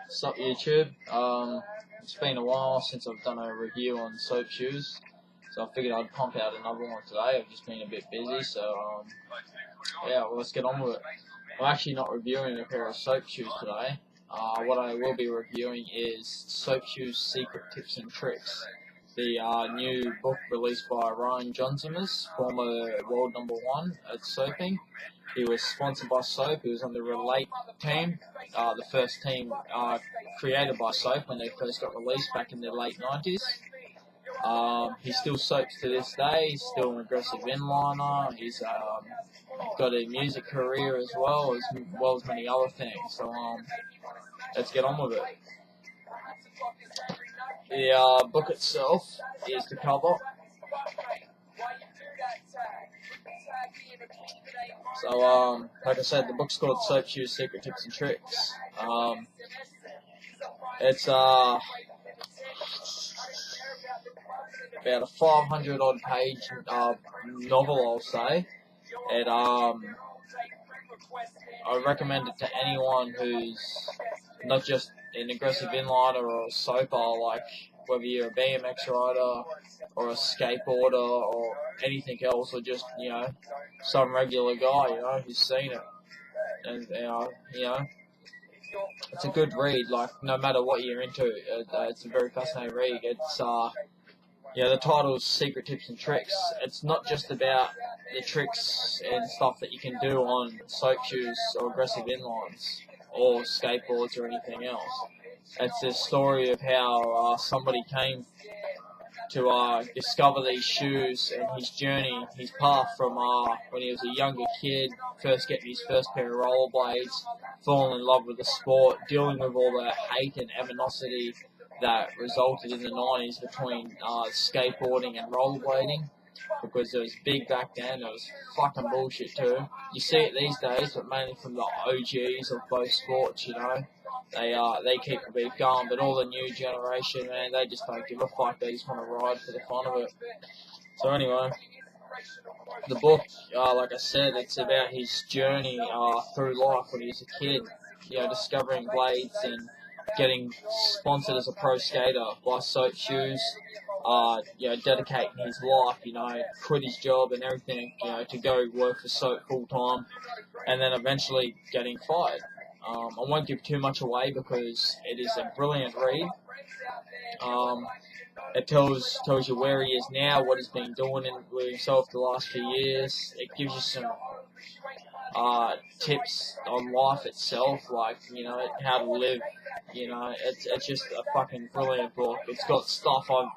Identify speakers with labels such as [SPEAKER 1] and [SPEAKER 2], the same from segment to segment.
[SPEAKER 1] What's up, YouTube? It's been a while since I've done a review on soap shoes, so I figured I'd pump out another one today. I've just been a bit busy, so yeah, well, let's get on with it. I'm actually not reviewing a pair of soap shoes today. What I will be reviewing is Soap Shoes Secret Tips and Tricks, the new book released by Jaunzemis, former world #1 at Soapin. He was sponsored by Soap. He was on the Relate team, the first team created by Soap when they first got released back in the late 90s. He still soaps to this day. He's still an aggressive inliner. He's got a music career as well as many other things. So let's get on with it. The book itself is the cover. So, like I said, the book's called Soap Shoes Secret Tips and Tricks. It's about a 500 odd page novel, I'll say. I recommend it to anyone who's not just an aggressive inliner or a soaper, like whether you're a BMX rider or a skateboarder or anything else, or just, some regular guy, who's seen it. And, it's a good read, like, no matter what you're into, it's a very fascinating read. It's, the title is Secret Tips and Tricks. It's not just about the tricks and stuff that you can do on soap shoes or aggressive inlines or skateboards or anything else. It's a story of how somebody came to discover these shoes and his journey, his path from when he was a younger kid, first getting his first pair of rollerblades, falling in love with the sport, dealing with all the hate and animosity that resulted in the 90s between skateboarding and rollerblading, because it was big back then. It was fucking bullshit too. You see it these days, but mainly from the OGs of both sports, They keep the beat going, but all the new generation, man, they just don't give a fuck. They just want to ride for the fun of it. So anyway, the book, like I said, it's about his journey through life when he was a kid, discovering blades and getting sponsored as a pro skater by Soap Shoes, dedicating his life, quit his job and everything, to go work for Soap full time, and then eventually getting fired. I won't give too much away because it is a brilliant read. It tells you where he is now, what he's been doing with himself the last few years. It gives you some tips on life itself, like, how to live. It's just a fucking brilliant book. It's got stuff I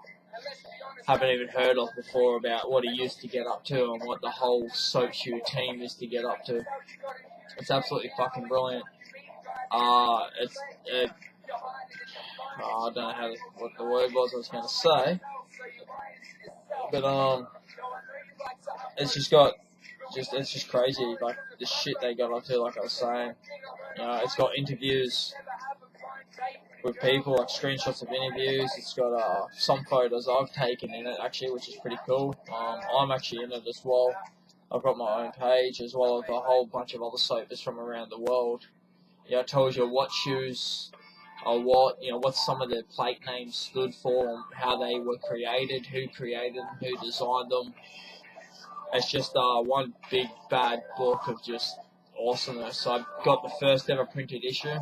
[SPEAKER 1] haven't even heard of before about what he used to get up to and what the whole soap shoe team is to get up to. It's absolutely fucking brilliant. I don't know what the word was I was going to say, but it's just crazy, like the shit they got up to. Like I was saying, it's got interviews with people, like screenshots of interviews. It's got some photos I've taken in it, actually, which is pretty cool. I'm actually in it as well. I've got my own page as well as a whole bunch of other soapers from around the world. It tells you what shoes are what some of the plate names stood for, how they were created, who created them, who designed them. It's just one big bad book of just awesomeness. I got the first ever printed issue.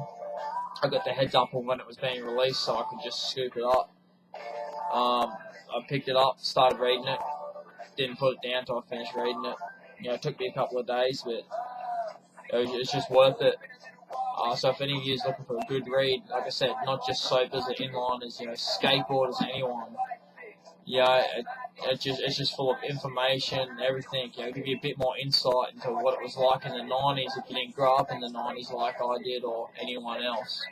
[SPEAKER 1] I got the heads up on when it was being released, so I could just scoop it up. I picked it up, started reading it, didn't put it down until I finished reading it. It took me a couple of days, but it's just worth it. So if any of you is looking for a good read, like I said, not just soapers or inliners, skateboarders, anyone, it's just full of information, everything. Give you a bit more insight into what it was like in the 90s if you didn't grow up in the 90s like I did or anyone else.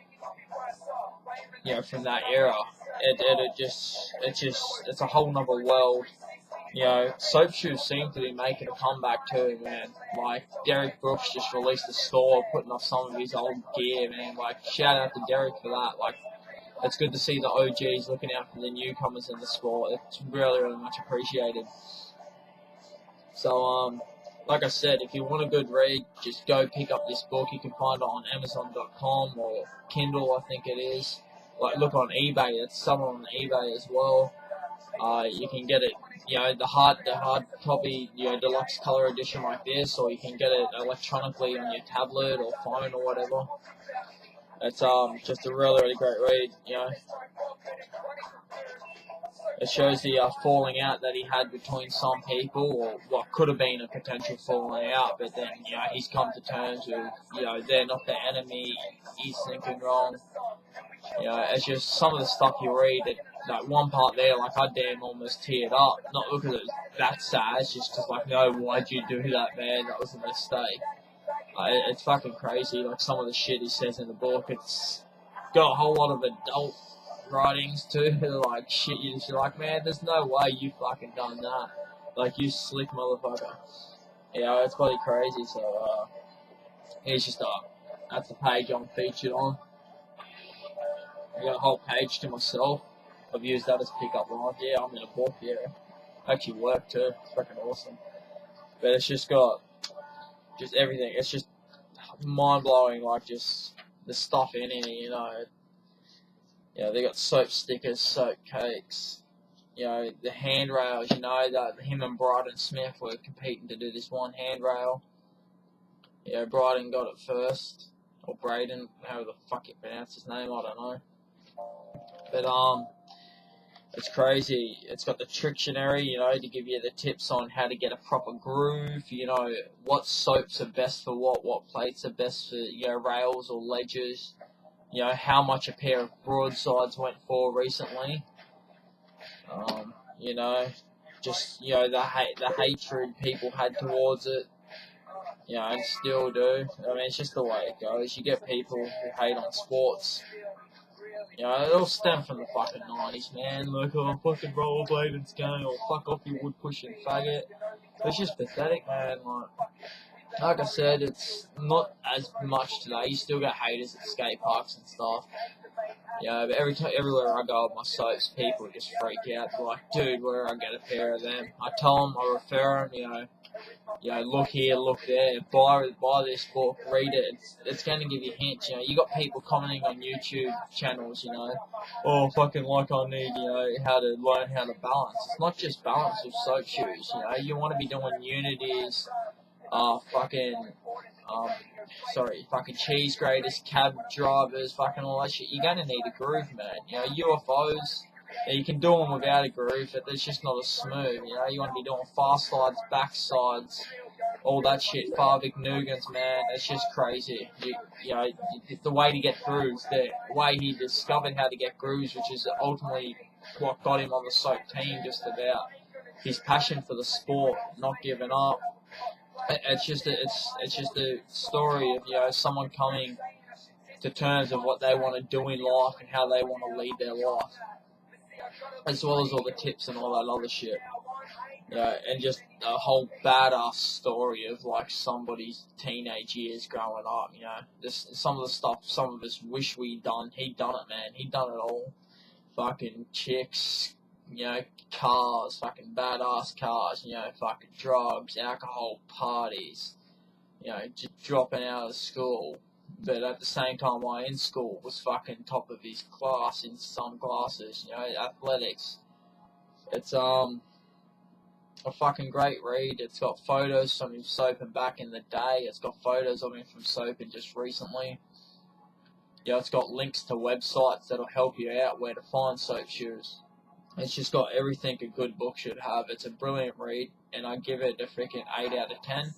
[SPEAKER 1] From that era, it's a whole nother world. Soap shoes seem to be making a comeback too, man. Like, Derek Brooks just released a store putting off some of his old gear, man. Like, shout out to Derek for that. Like, it's good to see the OGs looking out for the newcomers in the sport. It's really, really much appreciated. So, like I said, if you want a good read, just go pick up this book. You can find it on Amazon.com or Kindle, I think it is. Like, look on eBay. It's somewhere on eBay as well. You can get it, the hard copy, deluxe color edition like this, or you can get it electronically on your tablet or phone or whatever. It's just a really, really great read. It shows the falling out that he had between some people, or what could have been a potential falling out, but then, he's come to terms with, they're not the enemy, he's thinking wrong. It's just some of the stuff you read, that one part there, like, I damn almost teared up. Not because it was that sad, it's just like, no, why'd you do that, man? That was a mistake. It's fucking crazy, like, some of the shit he says in the book. It's got a whole lot of adult writings too, like shit you're like, man, there's no way you fucking done that. Like, you slick motherfucker. It's bloody crazy. So here's just that's the page I'm featured on. I got a whole page to myself. I've used that as pickup line. Yeah, I'm in a book. Yeah, actually work too. It's fucking awesome. But it's just got just everything. It's just mind blowing. Like, just the stuff in it. They got soap stickers, soap cakes, the handrails, that him and Bryden Smith were competing to do this one handrail. Bryden got it first, or Braden, however the fuck you pronounce his name, I don't know. But, it's crazy. It's got the Trictionary, to give you the tips on how to get a proper groove, what soaps are best for what plates are best for, rails or ledges. How much a pair of broadsides went for recently. Just, the hatred people had towards it, and still do. I mean, it's just the way it goes. You get people who hate on sports. It all stemmed from the fucking 90s, man. Like, oh, fucking rollerblading's going, or fuck off, you wood pushing faggot. It's just pathetic, man. Like I said, it's not as much today. You still get haters at skate parks and stuff. But everywhere I go with my soaps, people just freak out. They're like, dude, where do I get a pair of them? I tell them, I refer them, look here, look there, buy this book, read it. It's going to give you hints. You got people commenting on YouTube channels, oh, fucking like I need, how to learn how to balance. It's not just balance with soap shoes. You want to be doing unities. Fucking cheese graters, cab drivers, fucking all that shit. You're gonna need a groove, man. UFOs, you can do them without a groove, but it's just not as smooth. You want to be doing fast slides, back sides, all that shit. Farvik Nugans, man, it's just crazy. The way to get grooves, the way he discovered how to get grooves, which is ultimately what got him on the soap team, just about his passion for the sport, not giving up. It's just a story of someone coming to terms of what they want to do in life and how they want to lead their life, as well as all the tips and all that other shit. And just a whole badass story of like somebody's teenage years growing up. Some of the stuff some of us wish we'd done. He'd done it, man. He'd done it all. Fucking chicks. Cars, fucking badass cars, fucking drugs, alcohol, parties, just dropping out of school, but at the same time while in school was fucking top of his class in some classes, athletics. It's a fucking great read. It's got photos from him soaping back in the day. It's got photos of him from soaping just recently. It's got links to websites that'll help you out where to find soap shoes. It's just got everything a good book should have. It's a brilliant read, and I give it a freaking 8 out of 10.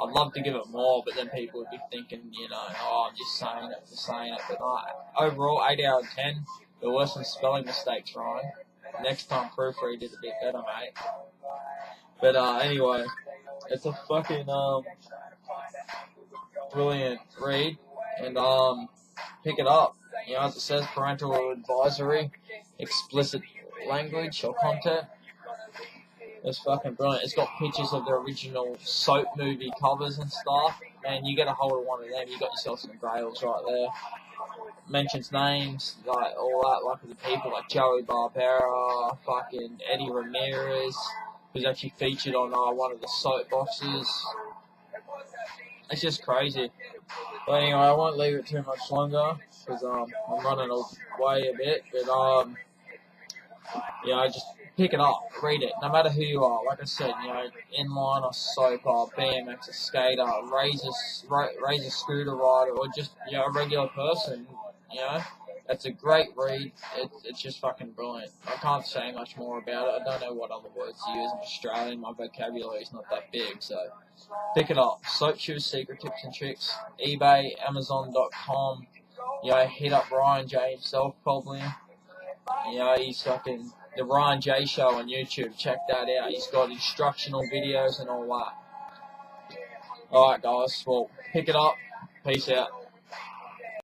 [SPEAKER 1] I'd love to give it more, but then people would be thinking, oh, I'm just saying it for saying it. But overall, 8 out of 10. There were some spelling mistakes, Ryan. Next time, proofread it a bit better, mate. But anyway, it's a fucking brilliant read, and pick it up. As it says, parental advisory, explicit language or content. It's fucking brilliant. It's got pictures of the original soap movie covers and stuff, and you get a hold of one of them, you got yourself some grails right there. Mentions names, like all that, like the people like Joey Barbera, fucking Eddie Ramirez, who's actually featured on one of the soap boxes. It's just crazy. But anyway, I won't leave it too much longer because I'm running away a bit. But you know, just pick it up, read it, no matter who you are. Like I said, you know, inliner, soaper, BMX, a skater, razor scooter rider, or just, you know, a regular person. You know, it's a great read. It's just fucking brilliant. I can't say much more about it. I don't know what other words to use. I'm Australian. My vocabulary is not that big, so pick it up. Soap Shoes, Secret Tips and Tricks. eBay, Amazon.com. You know, hit up Ryan J himself probably. You know, he's fucking the Ryan J Show on YouTube. Check that out. He's got instructional videos and all that. Alright guys, well, pick it up. Peace out.